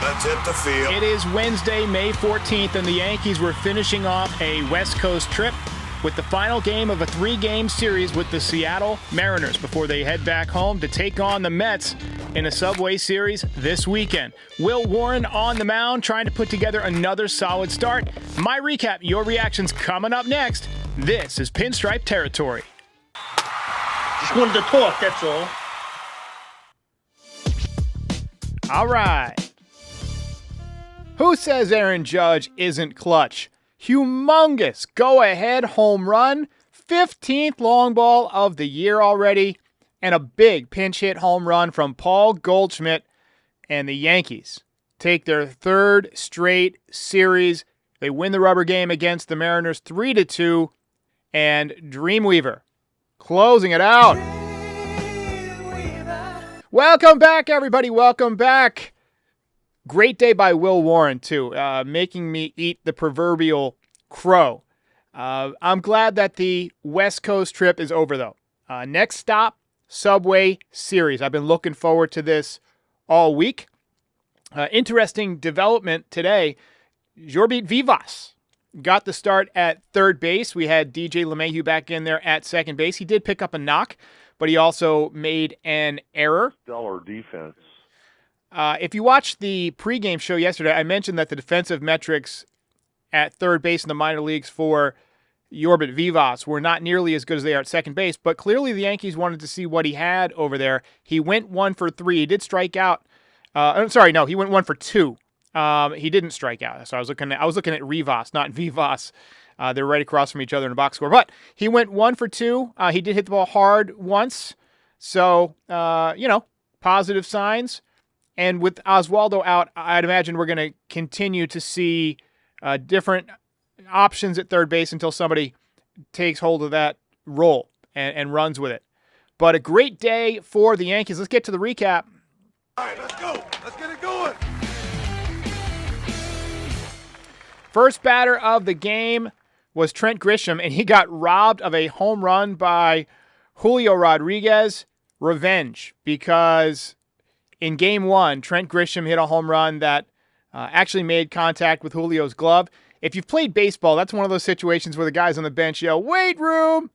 Let's hit the field. It is Wednesday, May 14th, and the Yankees were finishing off a West Coast trip with the final game of a 3-game series with the Seattle Mariners before they head back home to take on the Mets in a Subway Series this weekend. Will Warren on the mound trying to put together another solid start. My recap, your reactions coming up next. This is Pinstripe Territory. Just wanted to talk, that's all. All right. Who says Aaron Judge isn't clutch? Humongous go-ahead home run, 15th long ball of the year already, and a big pinch hit home run from Paul Goldschmidt, and the Yankees take their third straight series. They win the rubber game against the Mariners 3-2, and Dreamweaver closing it out. Welcome back, everybody. Welcome back. Great day by Will Warren, too, making me eat the proverbial crow. I'm glad that the West Coast trip is over, though. Next stop, Subway Series. I've been looking forward to this all week. Interesting development today. Jorbit Vivas got the start at third base. We had DJ LeMahieu back in there at second base. He did pick up a knock, but he also made an error. Stellar defense. If you watched the pregame show yesterday, I mentioned that the defensive metrics at third base in the minor leagues for Jorbit Vivas were not nearly as good as they are at second base, but clearly the Yankees wanted to see what he had over there. He went 1 for 3. He did strike out. He went 1 for 2. He didn't strike out. So I was looking at Rivas, not Vivas. They're right across from each other in the box score. But he went 1 for 2. He did hit the ball hard once. So, positive signs. And with Oswaldo out, I'd imagine we're going to continue to see different options at third base until somebody takes hold of that role and runs with it. But a great day for the Yankees. Let's get to the recap. All right, let's go. Let's get it going. First batter of the game was Trent Grisham, and he got robbed of a home run by Julio Rodriguez. Revenge, because in Game 1, Trent Grisham hit a home run that actually made contact with Julio's glove. If you've played baseball, that's one of those situations where the guys on the bench yell, "Weight room!"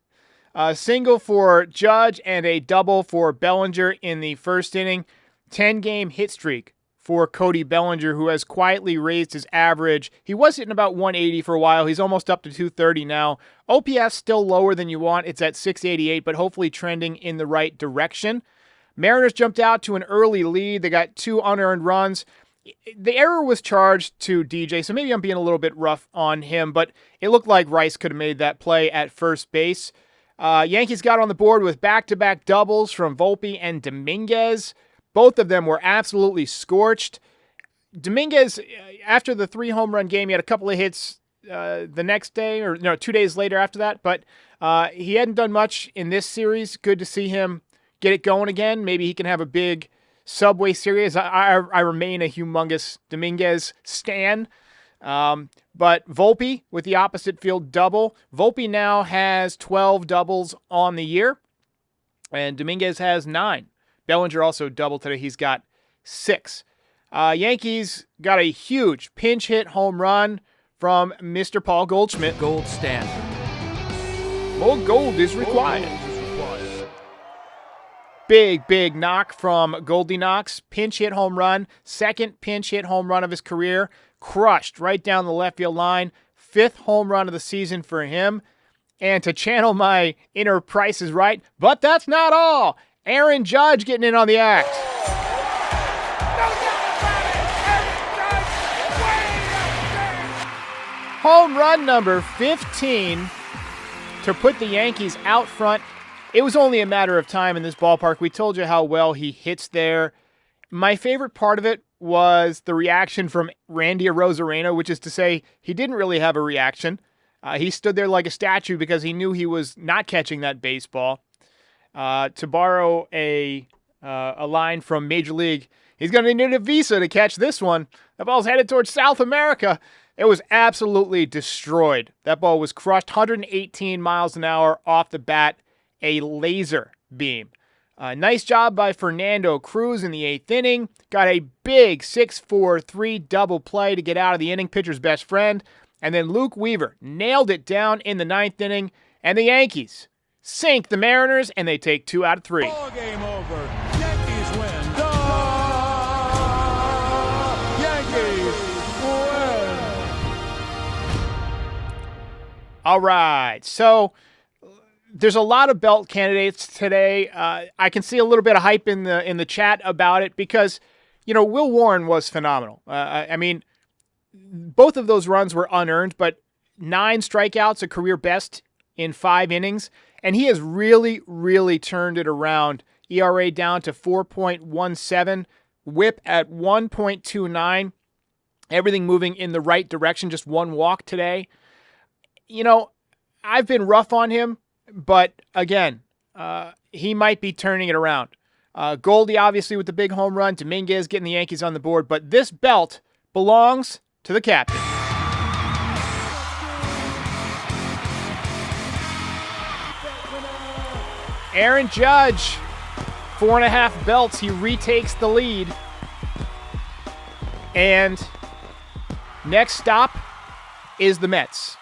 A single for Judge and a double for Bellinger in the first inning. 10-game hit streak for Cody Bellinger, who has quietly raised his average. He was hitting about 180 for a while. He's almost up to 230 now. OPS still lower than you want. It's at 688, but hopefully trending in the right direction. Mariners jumped out to an early lead. They got 2 unearned runs. The error was charged to DJ, so maybe I'm being a little bit rough on him, but it looked like Rice could have made that play at first base. Yankees got on the board with back-to-back doubles from Volpe and Dominguez. Both of them were absolutely scorched. Dominguez, after the 3-home-run game, he had a couple of hits the next day, 2 days later after that, but he hadn't done much in this series. Good to see him get it going again. Maybe he can have a big Subway Series. I remain a humongous Dominguez stan. But Volpe with the opposite field double. Volpe now has 12 doubles on the year, and Dominguez has 9. Bellinger also doubled today. He's got 6. Yankees got a huge pinch hit home run from Mr. Paul Goldschmidt. Gold standard. More gold is required. Big knock from Goldie Knox. Pinch hit home run. Second pinch hit home run of his career. Crushed right down the left field line. 5th home run of the season for him. And to channel my inner Price is Right, but that's not all. Aaron Judge getting in on the act. Home run number 15 to put the Yankees out front. It was only a matter of time in this ballpark. We told you how well he hits there. My favorite part of it was the reaction from Randy Arozarena, which is to say he didn't really have a reaction. He stood there like a statue because he knew he was not catching that baseball. To borrow a line from Major League, he's going to need a visa to catch this one. The ball's headed towards South America. It was absolutely destroyed. That ball was crushed, 118 miles an hour off the bat, a laser beam. Nice job by Fernando Cruz in the 8th inning. Got a big 6-4-3 double play to get out of the inning, pitcher's best friend. And then Luke Weaver nailed it down in the 9th inning. And the Yankees sink the Mariners, and they take 2 out of 3. Ball game over. Yankees win. Yankees win. All right, so there's a lot of belt candidates today. I can see a little bit of hype in the chat about it because, Will Warren was phenomenal. I mean, both of those runs were unearned, but 9 strikeouts, a career best in 5 innings, and he has really, really turned it around. ERA down to 4.17, whip at 1.29, everything moving in the right direction, just 1 walk today. I've been rough on him, but again, he might be turning it around. Goldie, obviously, with the big home run. Dominguez getting the Yankees on the board, but this belt belongs to the captain. Aaron Judge, 4.5 belts. He retakes the lead. And next stop is the Mets.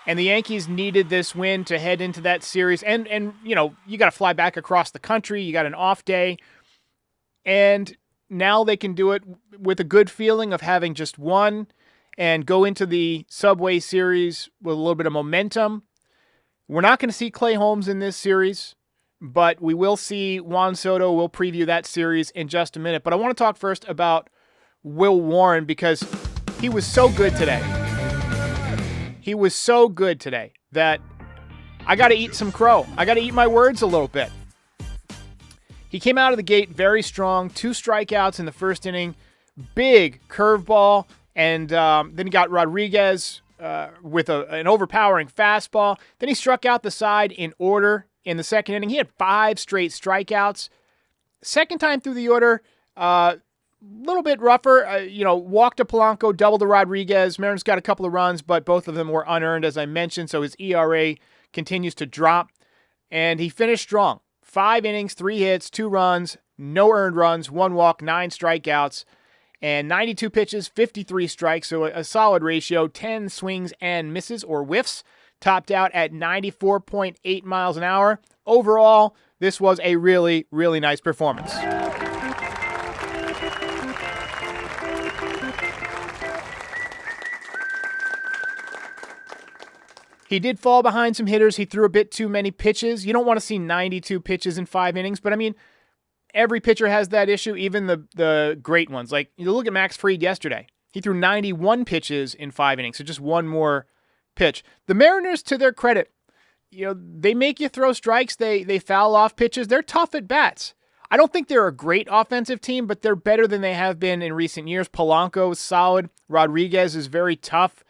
And the Yankees needed this win to head into that series. And you got to fly back across the country. You got an off day. And now they can do it with a good feeling of having just won and go into the Subway Series with a little bit of momentum. We're not going to see Clay Holmes in this series, but we will see Juan Soto. We'll preview that series in just a minute. But I want to talk first about Will Warren because he was so good today. He was so good today that I got to eat some crow. I got to eat my words a little bit. He came out of the gate very strong, 2 strikeouts in the first inning, big curveball, and then he got Rodriguez with an overpowering fastball. Then he struck out the side in order in the second inning. He had 5 straight strikeouts. Second time through the order, little bit rougher, walked to Polanco, doubled to Rodriguez. Mariners got a couple of runs, but both of them were unearned, as I mentioned, so his ERA continues to drop. And he finished strong. 5 innings, 3 hits, 2 runs, no earned runs, 1 walk, 9 strikeouts, and 92 pitches, 53 strikes, so a solid ratio, 10 swings and misses or whiffs, topped out at 94.8 miles an hour. Overall, this was a really, really nice performance. He did fall behind some hitters. He threw a bit too many pitches. You don't want to see 92 pitches in 5 innings, but I mean, every pitcher has that issue, even the great ones. Like, you look at Max Fried yesterday. He threw 91 pitches in 5 innings, so just 1 more pitch. The Mariners, to their credit, they make you throw strikes. They foul off pitches. They're tough at bats. I don't think they're a great offensive team, but they're better than they have been in recent years. Polanco is solid. Rodriguez is very tough.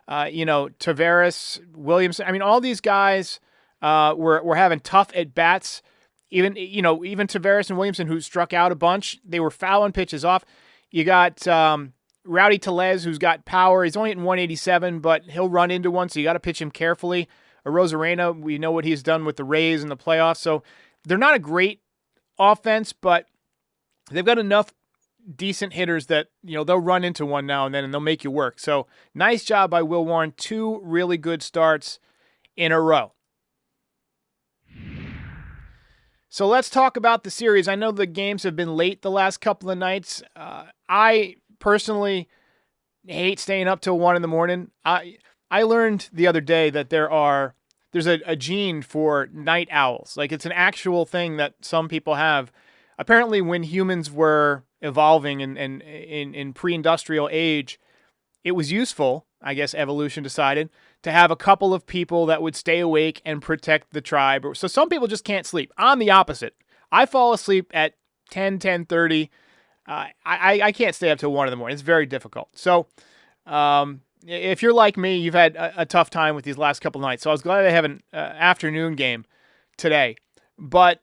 Tavares, Williamson. I mean, all these guys were having tough at bats. Even Tavares and Williamson, who struck out a bunch, they were fouling pitches off. You got Rowdy Tellez, who's got power. He's only hitting 187, but he'll run into one, so you got to pitch him carefully. Rosarena, we know what he's done with the Rays in the playoffs, so they're not a great offense, but they've got enough decent hitters that they'll run into one now and then and they'll make you work. So nice job by Will Warren. 2 really good starts in a row. So let's talk about the series. I know the games have been late the last couple of nights. I personally hate staying up till 1 a.m. I learned the other day that there's a gene for night owls. Like, it's an actual thing that some people have. Apparently, when humans were evolving and in pre-industrial age, it was useful, I guess evolution decided, to have a couple of people that would stay awake and protect the tribe. So some people just can't sleep. I'm the opposite. I fall asleep at 10:30. I can't stay up till 1 a.m. It's very difficult. So if you're like me, you've had a tough time with these last couple nights. So I was glad I have an afternoon game today. But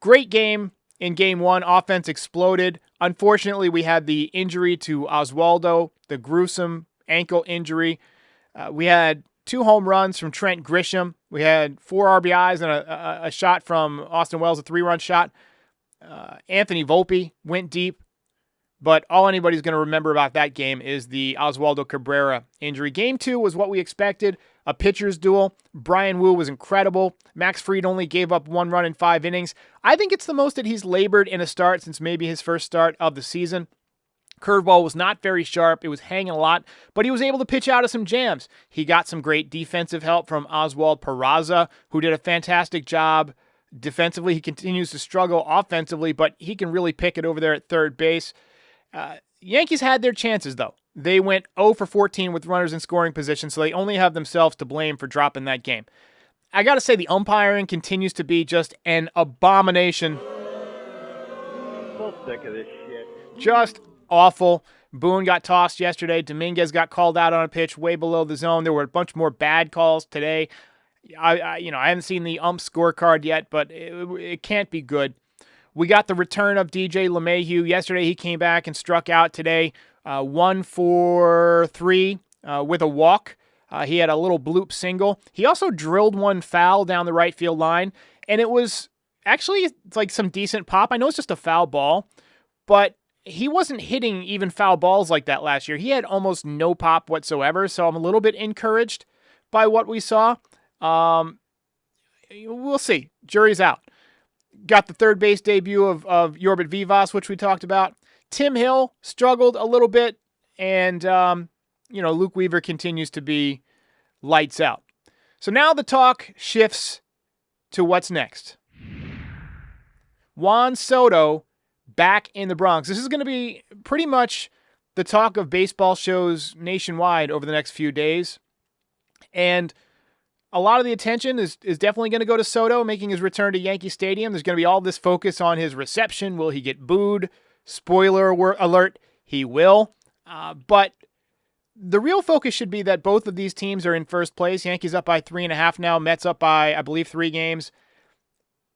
great game. In Game 1, offense exploded. Unfortunately, we had the injury to Oswaldo, the gruesome ankle injury. We had 2 home runs from Trent Grisham, We had 4 RBIs and a shot from Austin Wells, a 3-run shot. Anthony Volpe went deep. But all anybody's going to remember about that game is the Oswaldo Cabrera injury. Game 2 was what we expected, a pitcher's duel. Brian Wu was incredible. Max Fried only gave up 1 run in 5 innings. I think it's the most that he's labored in a start since maybe his first start of the season. Curveball was not very sharp. It was hanging a lot, but he was able to pitch out of some jams. He got some great defensive help from Oswald Peraza, who did a fantastic job defensively. He continues to struggle offensively, but he can really pick it over there at third base. Yankees had their chances, though. They went 0 for 14 with runners in scoring position, so they only have themselves to blame for dropping that game. I got to say, the umpiring continues to be just an abomination. So sick of this shit. Just awful. Boone got tossed yesterday. Dominguez got called out on a pitch way below the zone. There were a bunch more bad calls today. I haven't seen the ump scorecard yet, but it can't be good. We got the return of DJ LeMahieu. Yesterday he came back and struck out. Today 1 for 3 with a walk. He had a little bloop single. He also drilled one foul down the right field line, and it was actually like some decent pop. I know it's just a foul ball, but he wasn't hitting even foul balls like that last year. He had almost no pop whatsoever, so I'm a little bit encouraged by what we saw. We'll see. Jury's out. Got the third base debut of Yorbit Vivas, which we talked about. Tim Hill struggled a little bit, and Luke Weaver continues to be lights out. So now the talk shifts to what's next. Juan Soto back in the Bronx. This is going to be pretty much the talk of baseball shows nationwide over the next few days. And a lot of the attention is definitely going to go to Soto making his return to Yankee Stadium. There's going to be all this focus on his reception. Will he get booed? Spoiler alert, he will. But the real focus should be that both of these teams are in first place. Yankees up by 3.5 now. Mets up by, I believe, 3 games.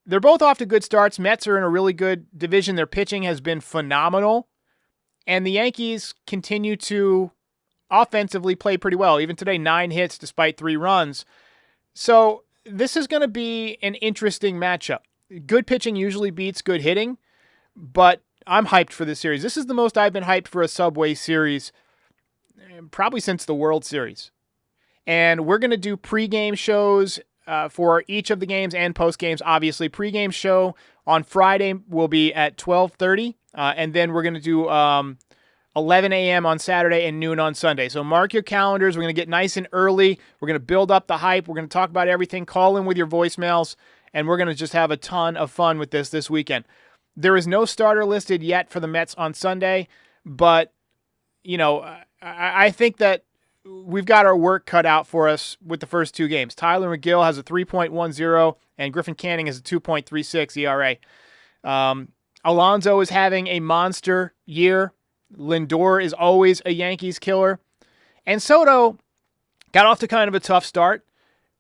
They're both off to good starts. Mets are in a really good division. Their pitching has been phenomenal. And the Yankees continue to offensively play pretty well. Even today, 9 hits despite 3 runs. So this is going to be an interesting matchup. Good pitching usually beats good hitting, but I'm hyped for this series. This is the most I've been hyped for a Subway series probably since the World Series. And we're going to do pregame shows for each of the games and postgames, obviously. Pregame show on Friday will be at 12:30, and then we're going to do 11 a.m. on Saturday and noon on Sunday. So mark your calendars. We're going to get nice and early. We're going to build up the hype. We're going to talk about everything. Call in with your voicemails, and we're going to just have a ton of fun with this weekend. There is no starter listed yet for the Mets on Sunday, but, I think that we've got our work cut out for us with the first 2 games. Tyler McGill has a 3.10, and Griffin Canning has a 2.36 ERA. Alonso is having a monster year. Lindor is always a Yankees killer. And Soto got off to kind of a tough start.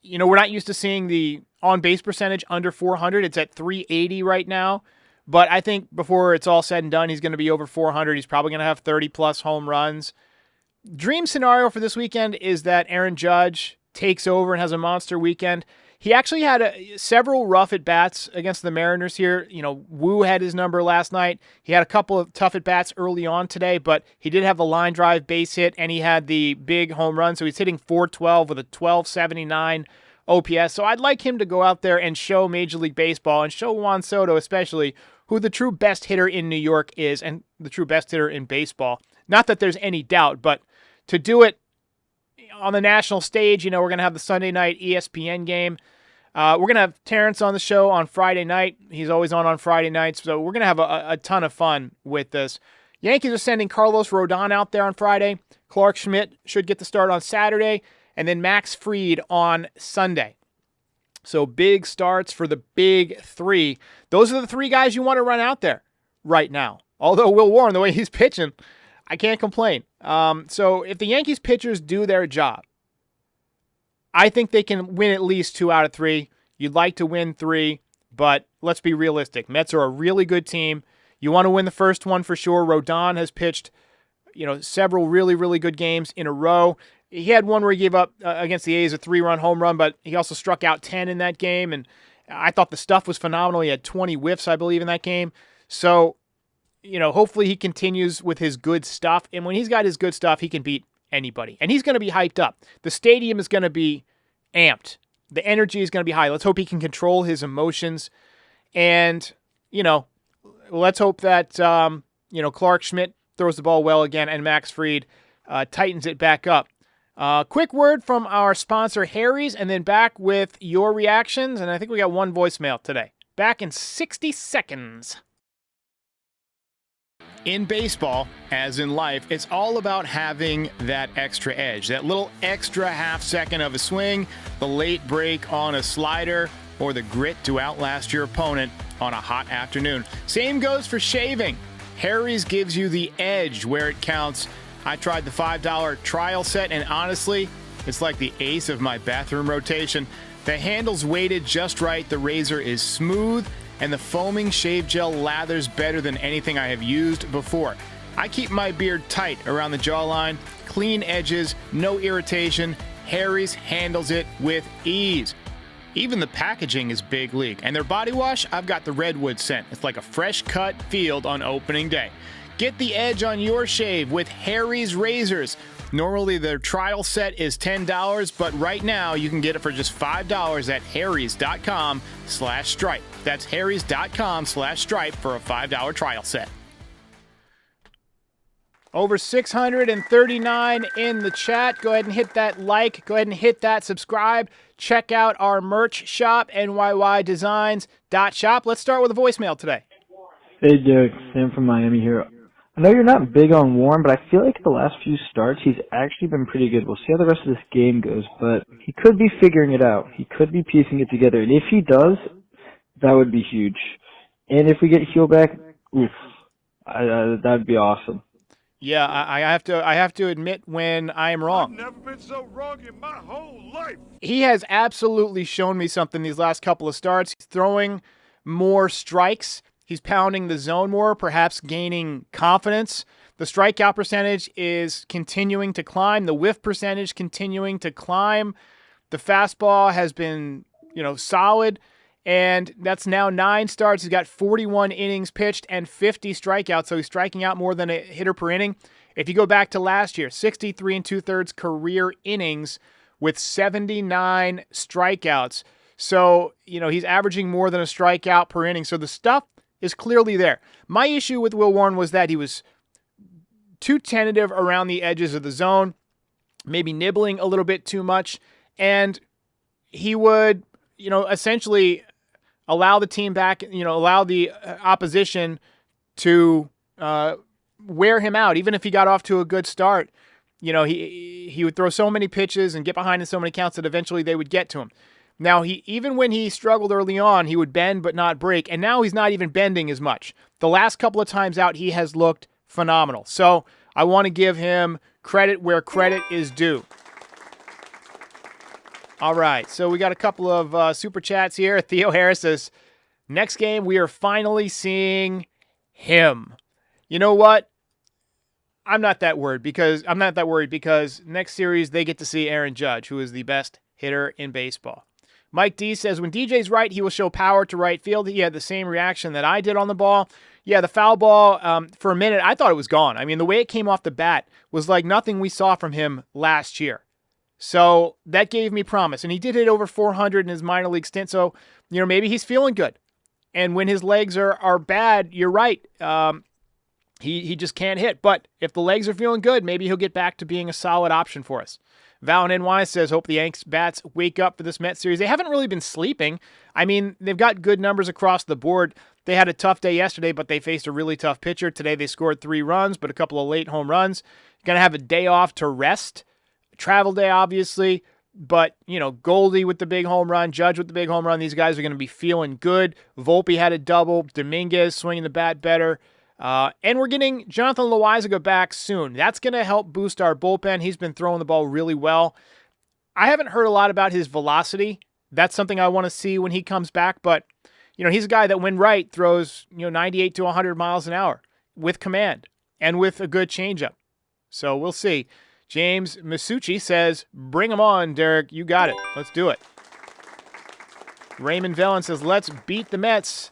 We're not used to seeing the on-base percentage under 400. It's at 380 right now. But I think before it's all said and done, he's going to be over 400. He's probably going to have 30-plus home runs. Dream scenario for this weekend is that Aaron Judge takes over and has a monster weekend. He actually had several rough at-bats against the Mariners here. Wu had his number last night. He had a couple of tough at-bats early on today, but he did have the line drive base hit, and he had the big home run. So he's hitting .412 with a 1279 OPS. So I'd like him to go out there and show Major League Baseball and show Juan Soto especially who the true best hitter in New York is and the true best hitter in baseball. Not that there's any doubt, but to do it on the national stage, we're going to have the Sunday night ESPN game. We're going to have Terrence on the show on Friday night. He's always on Friday nights, so we're going to have a ton of fun with this. Yankees are sending Carlos Rodon out there on Friday. Clark Schmidt should get the start on Saturday, and then Max Fried on Sunday. So big starts for the big 3. Those are the 3 guys you want to run out there right now. Although Will Warren, the way he's pitching, I can't complain. So if the Yankees pitchers do their job, I think they can win at least 2 out of 3. You'd like to win 3, but let's be realistic. Mets are a really good team. You want to win the first one for sure. Rodon has pitched, several really, really good games in a row. he had one where he gave up against the A's a 3-run home run, but he also struck out 10 in that game, and I thought the stuff was phenomenal. He had 20 whiffs, I believe, in that game. So, hopefully he continues with his good stuff, and when he's got his good stuff, he can beat anybody, and he's going to be hyped up. The stadium is going to be amped. The energy is going to be high. Let's hope he can control his emotions, and, let's hope that, Clark Schmidt throws the ball well again, and Max Fried tightens it back up. Quick word from our sponsor, Harry's, and then back with your reactions. And I think we got one voicemail today. Back in 60 seconds. In baseball, as in life, it's all about having that extra edge, that little extra half second of a swing, the late break on a slider, or the grit to outlast your opponent on a hot afternoon. Same goes for shaving. Harry's gives you the edge where it counts. I tried the $5 trial set, and honestly, it's like the ace of my bathroom rotation. The handle's weighted just right, the razor is smooth, and the foaming shave gel lathers better than anything I have used before. I keep my beard tight around the jawline, clean edges, no irritation. Harry's handles it with ease. Even the packaging is big league, and their body wash, I've got the redwood scent. It's like a fresh cut field on opening day. Get the edge on your shave with Harry's razors. Normally their trial set is $10, but right now you can get it for just $5 at harrys.com/stripe. That's harrys.com/stripe for a $5 trial set. Over 639 in the chat. Go ahead and hit that like. Go ahead and hit that subscribe. Check out our merch shop, NYYdesigns.shop. Let's start with a voicemail today. Hey, Derek. Sam from Miami here. I know you're not big on Warren, but I feel like the last few starts he's actually been pretty good. We'll see how the rest of this game goes, but he could be figuring it out. He could be piecing it together, and if he does, that would be huge. And if we get Heel back, that'd be awesome. Yeah, I have to admit when I am wrong. I've never been so wrong in my whole life. He has absolutely shown me something these last couple of starts. He's throwing more strikes. He's pounding the zone more, perhaps gaining confidence. The strikeout percentage is continuing to climb. The whiff percentage continuing to climb. The fastball has been, solid. And that's now 9 starts. He's got 41 innings pitched and 50 strikeouts. So he's striking out more than a hitter per inning. If you go back to last year, 63 2/3 career innings with 79 strikeouts. So, he's averaging more than a strikeout per inning. So the stuff is clearly there. My issue with Will Warren was that he was too tentative around the edges of the zone, maybe nibbling a little bit too much, and he would, essentially allow the team back, allow the opposition to wear him out. Even if he got off to a good start, he would throw so many pitches and get behind in so many counts that eventually they would get to him. Now, even when he struggled early on, he would bend but not break, and now he's not even bending as much. The last couple of times out, he has looked phenomenal. So I want to give him credit where credit is due. All right, so we got a couple of super chats here. Theo Harris says, next game, we are finally seeing him. You know what? I'm not that worried because next series they get to see Aaron Judge, who is the best hitter in baseball. Mike D says, when DJ's right, he will show power to right field. He had the same reaction that I did on the ball. Yeah, the foul ball, for a minute, I thought it was gone. I mean, the way it came off the bat was like nothing we saw from him last year. So that gave me promise. And he did hit over 400 in his minor league stint. So, maybe he's feeling good. And when his legs are bad, you're right. He just can't hit. But if the legs are feeling good, maybe he'll get back to being a solid option for us. Val in NY says, hope the Yanks bats wake up for this Mets series. They haven't really been sleeping. I mean, they've got good numbers across the board. They had a tough day yesterday, but they faced a really tough pitcher. Today they scored 3 runs, but a couple of late home runs. Going to have a day off to rest. Travel day, obviously. But, Goldie with the big home run, Judge with the big home run. These guys are going to be feeling good. Volpe had a double. Dominguez swinging the bat better. And we're getting Jonathan Loaizaga back soon. That's going to help boost our bullpen. He's been throwing the ball really well. I haven't heard a lot about his velocity. That's something I want to see when he comes back. But, he's a guy that when right throws, 98 to 100 miles an hour with command and with a good changeup. So we'll see. James Masucci says, bring them on, Derek. You got it. Let's do it. Raymond Vellon says, let's beat the Mets.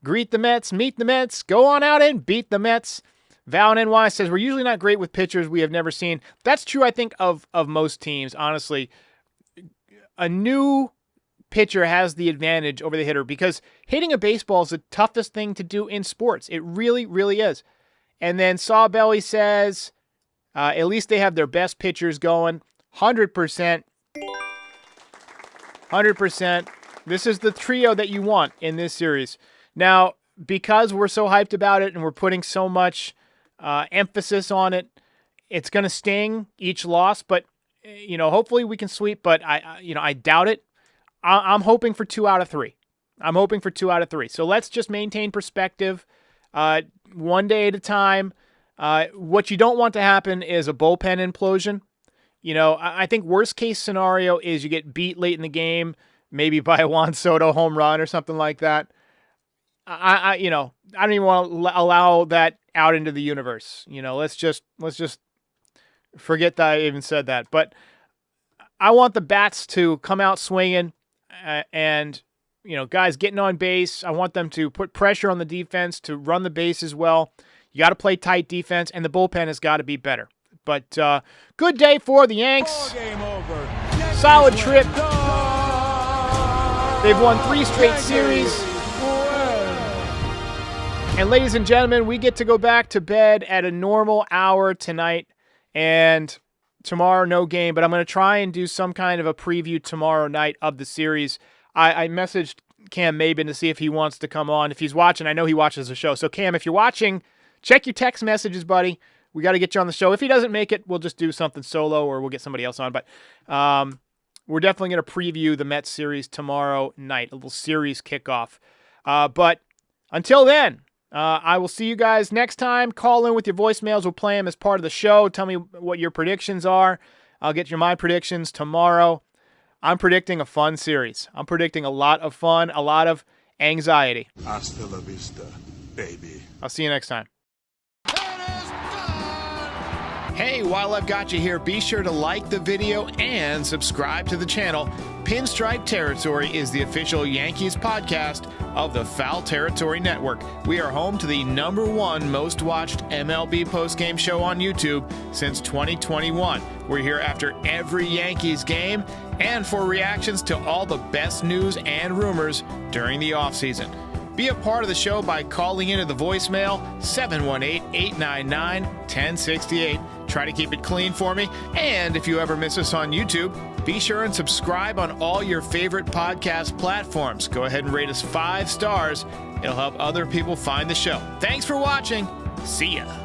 Greet the Mets, meet the Mets, go on out and beat the Mets. Val NY says, we're usually not great with pitchers we have never seen. That's true, I think, of most teams, honestly. A new pitcher has the advantage over the hitter because hitting a baseball is the toughest thing to do in sports. It really, really is. And then Sawbelly says, at least they have their best pitchers going. 100%. 100%. This is the trio that you want in this series. Now, because we're so hyped about it and we're putting so much emphasis on it, it's going to sting each loss, but hopefully we can sweep, but I doubt it. I'm hoping for 2 out of 3. I'm hoping for 2 out of 3. So let's just maintain perspective, one day at a time. What you don't want to happen is a bullpen implosion. I think worst case scenario is you get beat late in the game, maybe by a Juan Soto home run or something like that. I don't even want to allow that out into the universe. Let's just forget that I even said that. But I want the bats to come out swinging, and guys getting on base. I want them to put pressure on the defense to run the bases well. You got to play tight defense, and the bullpen has got to be better. But good day for the Yanks. Game over. Solid trip. They've won 3 straight series. And ladies and gentlemen, we get to go back to bed at a normal hour tonight. And tomorrow, no game. But I'm going to try and do some kind of a preview tomorrow night of the series. I messaged Cam Mabin to see if he wants to come on. If he's watching, I know he watches the show. So, Cam, if you're watching, check your text messages, buddy. We got to get you on the show. If he doesn't make it, we'll just do something solo or we'll get somebody else on. But we're definitely going to preview the Mets series tomorrow night, a little series kickoff. But until then, I will see you guys next time. Call in with your voicemails. We'll play them as part of the show. Tell me what your predictions are. I'll get you my predictions tomorrow. I'm predicting a fun series. I'm predicting a lot of fun, a lot of anxiety. Hasta la vista, baby. I'll see you next time. Hey, while I've got you here, be sure to like the video and subscribe to the channel. Pinstripe Territory is the official Yankees podcast of the Foul Territory Network. We are home to the #1 most watched MLB postgame show on YouTube since 2021. We're here after every Yankees game and for reactions to all the best news and rumors during the offseason. Be a part of the show by calling into the voicemail 718-899-1068. Try to keep it clean for me. And if you ever miss us on YouTube, be sure and subscribe on all your favorite podcast platforms. Go ahead and rate us 5 stars. It'll help other people find the show. Thanks for watching. See ya.